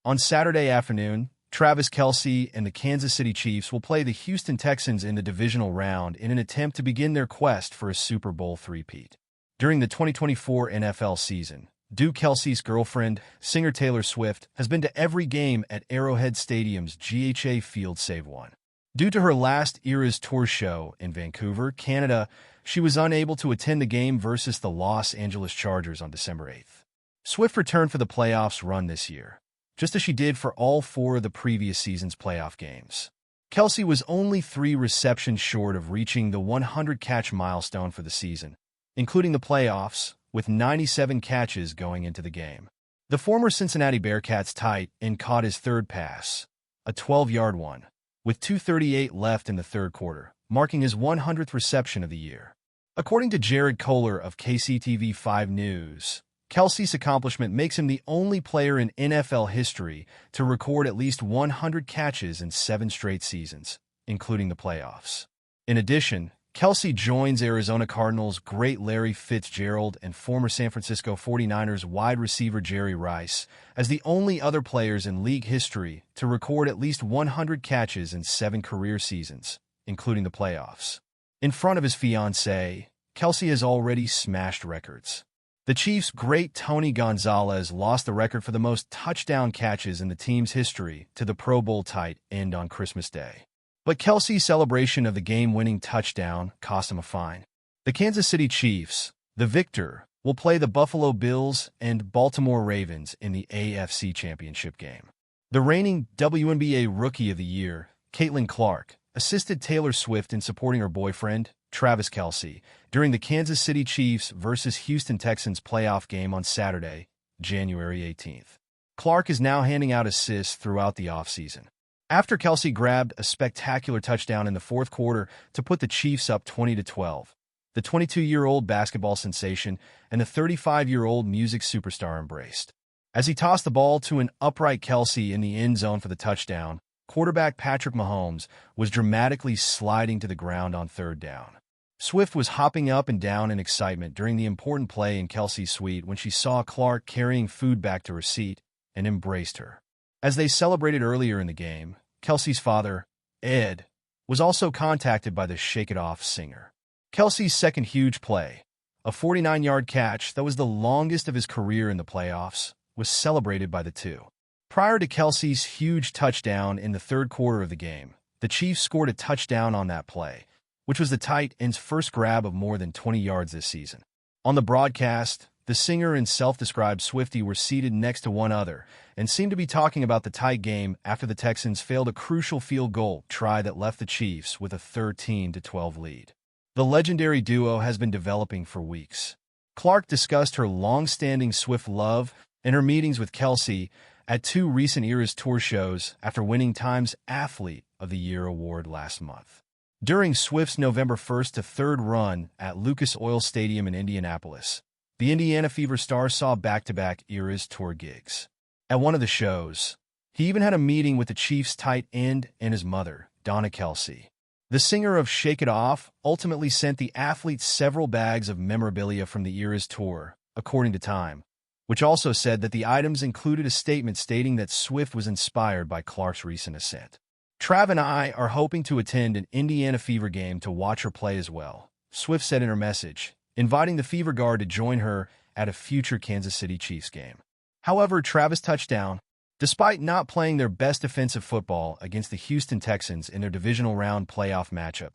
On Saturday afternoon, Travis Kelce and the Kansas City Chiefs will play the Houston Texans in the divisional round in an attempt to begin their quest for a Super Bowl three-peat. During the 2024 NFL season, Kelce's girlfriend, singer Taylor Swift, has been to every game at Arrowhead Stadium's GHA Field save one. Due to her last Eras Tour show in Vancouver, Canada, she was unable to attend the game versus the Los Angeles Chargers on December 8th. Swift returned for the playoffs run this year, just as she did for all 4 of the previous season's playoff games. Kelce was only 3 receptions short of reaching the 100-catch milestone for the season, including the playoffs, with 97 catches going into the game. The former Cincinnati Bearcats tight end caught his third pass, a 12-yard one, with 2:38 left in the third quarter, marking his 100th reception of the year. According to Jared Kohler of KCTV 5 News, Kelce's accomplishment makes him the only player in NFL history to record at least 100 catches in 7 straight seasons, including the playoffs. In addition, Kelce joins Arizona Cardinals great Larry Fitzgerald and former San Francisco 49ers wide receiver Jerry Rice as the only other players in league history to record at least 100 catches in 7 career seasons, including the playoffs. In front of his fiancée, Kelce has already smashed records. The Chiefs' great Tony Gonzalez lost the record for the most touchdown catches in the team's history to the Pro Bowl tight end on Christmas Day. But Kelce's celebration of the game-winning touchdown cost him a fine. The Kansas City Chiefs, the victor, will play the Buffalo Bills and Baltimore Ravens in the AFC Championship game. The reigning WNBA Rookie of the Year, Caitlin Clark, assisted Taylor Swift in supporting her boyfriend, Travis Kelce, during the Kansas City Chiefs versus Houston Texans playoff game on Saturday, January 18th. Clark is now handing out assists throughout the offseason. After Kelce grabbed a spectacular touchdown in the fourth quarter to put the Chiefs up 20-12, the 22-year-old basketball sensation and the 35-year-old music superstar embraced. As he tossed the ball to an upright Kelce in the end zone for the touchdown, quarterback Patrick Mahomes was dramatically sliding to the ground on third down. Swift was hopping up and down in excitement during the important play in Kelce's suite when she saw Clark carrying food back to her seat and embraced her. As they celebrated earlier in the game, Kelce's father, Ed, was also contacted by the Shake It Off singer. Kelce's second huge play, a 49-yard catch that was the longest of his career in the playoffs, was celebrated by the two. Prior to Kelce's huge touchdown in the third quarter of the game, the Chiefs scored a touchdown on that play, which was the tight end's first grab of more than 20 yards this season. On the broadcast, the singer and self-described Swiftie were seated next to one another and seemed to be talking about the tight game after the Texans failed a crucial field goal try that left the Chiefs with a 13-12 lead. The legendary duo has been developing for weeks. Clark discussed her long-standing Swift love and her meetings with Kelce at 2 recent Eras Tour shows after winning Time's Athlete of the Year award last month. During Swift's November 1st to 3rd run at Lucas Oil Stadium in Indianapolis, the Indiana Fever star saw back-to-back Eras Tour gigs. At one of the shows, he even had a meeting with the Chiefs tight end and his mother, Donna Kelce. The singer of Shake It Off ultimately sent the athletes several bags of memorabilia from the Eras Tour, according to Time, which also said that the items included a statement stating that Swift was inspired by Clark's recent ascent. Trav and I are hoping to attend an Indiana Fever game to watch her play as well, Swift said in her message, inviting the Fever Guard to join her at a future Kansas City Chiefs game. However, Travis touched down. Despite not playing their best defensive football against the Houston Texans in their divisional round playoff matchup,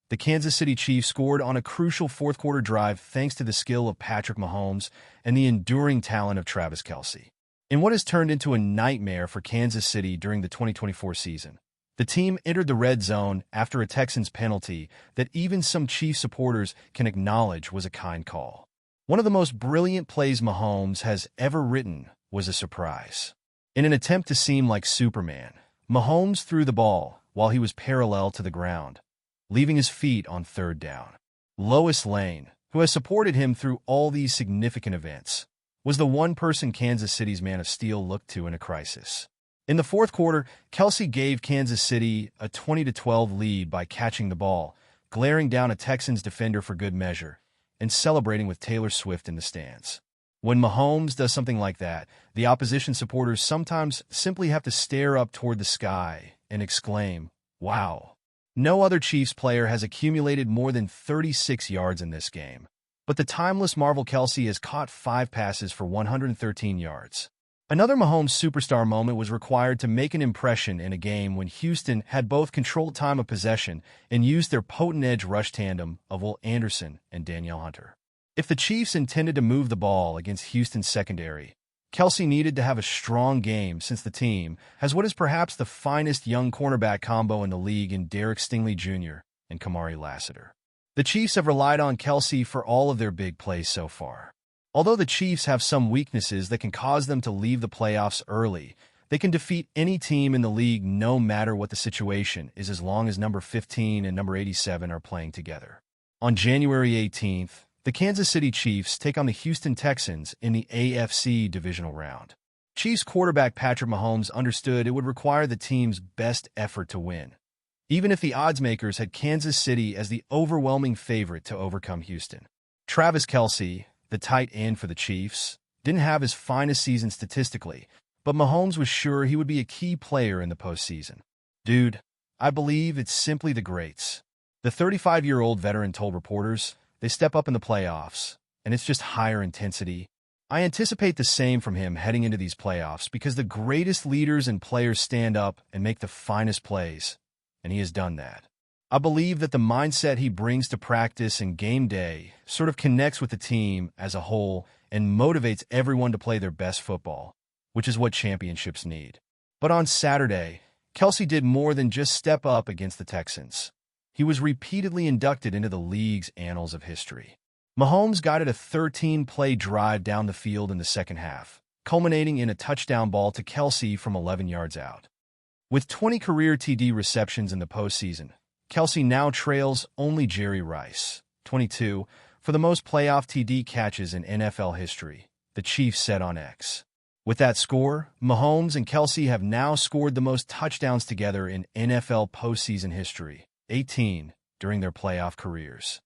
the Kansas City Chiefs scored on a crucial fourth-quarter drive thanks to the skill of Patrick Mahomes and the enduring talent of Travis Kelce. In what has turned into a nightmare for Kansas City during the 2024 season, the team entered the red zone after a Texans penalty that even some Chiefs supporters can acknowledge was a kind call. One of the most brilliant plays Mahomes has ever written was a surprise. In an attempt to seem like Superman, Mahomes threw the ball while he was parallel to the ground, leaving his feet on third down. Lois Lane, who has supported him through all these significant events, was the one person Kansas City's Man of Steel looked to in a crisis. In the fourth quarter, Kelce gave Kansas City a 20-12 lead by catching the ball, glaring down a Texans defender for good measure, and celebrating with Taylor Swift in the stands. When Mahomes does something like that, the opposition supporters sometimes simply have to stare up toward the sky and exclaim, "Wow." No other Chiefs player has accumulated more than 36 yards in this game. But the timeless Marvel Kelce has caught 5 passes for 113 yards. Another Mahomes superstar moment was required to make an impression in a game when Houston had both controlled time of possession and used their potent edge rush tandem of Will Anderson and Danielle Hunter. If the Chiefs intended to move the ball against Houston's secondary, Kelce needed to have a strong game since the team has what is perhaps the finest young cornerback combo in the league in Derek Stingley Jr. and Kamari Lassiter. The Chiefs have relied on Kelce for all of their big plays so far. Although the Chiefs have some weaknesses that can cause them to leave the playoffs early, they can defeat any team in the league no matter what the situation is as long as number 15 and number 87 are playing together. On January 18th, the Kansas City Chiefs take on the Houston Texans in the AFC divisional round. Chiefs quarterback Patrick Mahomes understood it would require the team's best effort to win, even if the oddsmakers had Kansas City as the overwhelming favorite to overcome Houston. Travis Kelce, the tight end for the Chiefs, didn't have his finest season statistically, but Mahomes was sure he would be a key player in the postseason. "Dude, I believe it's simply the greats," the 35-year-old veteran told reporters. "They step up in the playoffs, and it's just higher intensity. I anticipate the same from him heading into these playoffs because the greatest leaders and players stand up and make the finest plays, and he has done that. I believe that the mindset he brings to practice and game day sort of connects with the team as a whole and motivates everyone to play their best football, which is what championships need." But on Saturday, Kelce did more than just step up against the Texans. He was repeatedly inducted into the league's annals of history. Mahomes guided a 13-play drive down the field in the second half, culminating in a touchdown ball to Kelce from 11 yards out. With 20 career TD receptions in the postseason, Kelce now trails only Jerry Rice, 22, for the most playoff TD catches in NFL history, the Chiefs said on X. With that score, Mahomes and Kelce have now scored the most touchdowns together in NFL postseason history, 18, during their playoff careers.